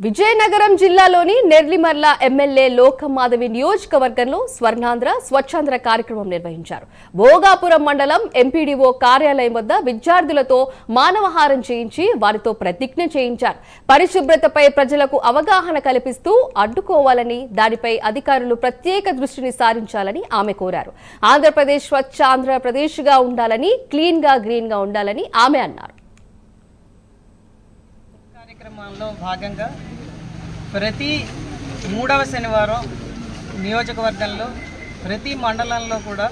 విజయనగరం జిల్లాలోని నెర్లిమర్ల ఎమ్మెల్యే లోకమాధవి నియోజకవర్గంలో స్వర్ణాంధ్ర స్వచ్ఛాంధ్ర కార్యక్రమం నిర్వహించారు. భోగాపురం మండలం ఎంపీడీఓ కార్యాలయం వద్ద విద్యార్థులతో మానవహారం చేయించి వారితో ప్రతిజ్ఞ చేయించారు. పరిశుభ్రతపై ప్రజలకు అవగాహన కల్పిస్తూ అడ్డుకోవాలని, దానిపై అధికారులు ప్రత్యేక దృష్టిని సారించాలని ఆమె కోరారు. ఆంధ్రప్రదేశ్ స్వచ్ఛాంధ్రప్రదేశ్ గా ఉండాలని, క్లీన్ గా గ్రీన్ గా ఉండాలని ఆమె అన్నారు. కార్యక్రమంలో భాగంగా ప్రతి మూడవ శనివారం నియోజకవర్గంలో ప్రతి మండలంలో కూడా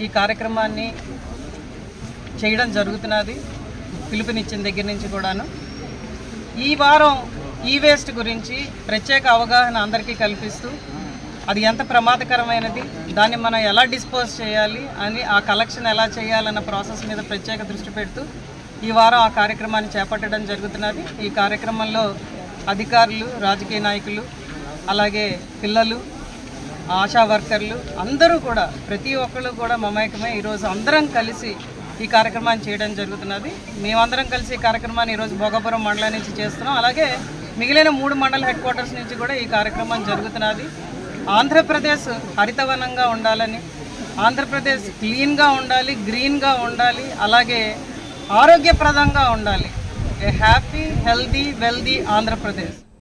ఈ కార్యక్రమాన్ని చేయడం జరుగుతున్నది. పిలుపునిచ్చిన దగ్గర నుంచి కూడాను ఈ వారం ఈ వేస్ట్ గురించి ప్రత్యేక అవగాహన అందరికీ కల్పిస్తూ అది ఎంత ప్రమాదకరమైనది, దాన్ని మనం ఎలా డిస్పోజ్ చేయాలి అని, ఆ కలెక్షన్ ఎలా చేయాలన్న ప్రాసెస్ మీద ప్రత్యేక దృష్టి పెడుతూ ఈ వారం ఆ కార్యక్రమాన్ని చేపట్టడం జరుగుతున్నది. ఈ కార్యక్రమంలో అధికారులు, రాజకీయ నాయకులు, అలాగే పిల్లలు, ఆశా వర్కర్లు అందరూ కూడా, ప్రతి ఒక్కళ్ళు కూడా మమేకమై ఈరోజు అందరం కలిసి ఈ కార్యక్రమాన్ని చేయడం జరుగుతున్నది. మేమందరం కలిసి ఈ కార్యక్రమాన్ని ఈరోజు భోగాపురం మండలం నుంచి చేస్తున్నాం. అలాగే మిగిలిన 3 మండల హెడ్ క్వార్టర్స్ నుంచి కూడా ఈ కార్యక్రమం జరుగుతున్నది. ఆంధ్రప్రదేశ్ హరితవనంగా ఉండాలని, ఆంధ్రప్రదేశ్ క్లీన్గా ఉండాలి, గ్రీన్గా ఉండాలి, అలాగే ఆరోగ్యప్రదంగా ఉండాలి. ఏ హ్యాపీ, హెల్దీ, వెల్దీ ఆంధ్రప్రదేశ్.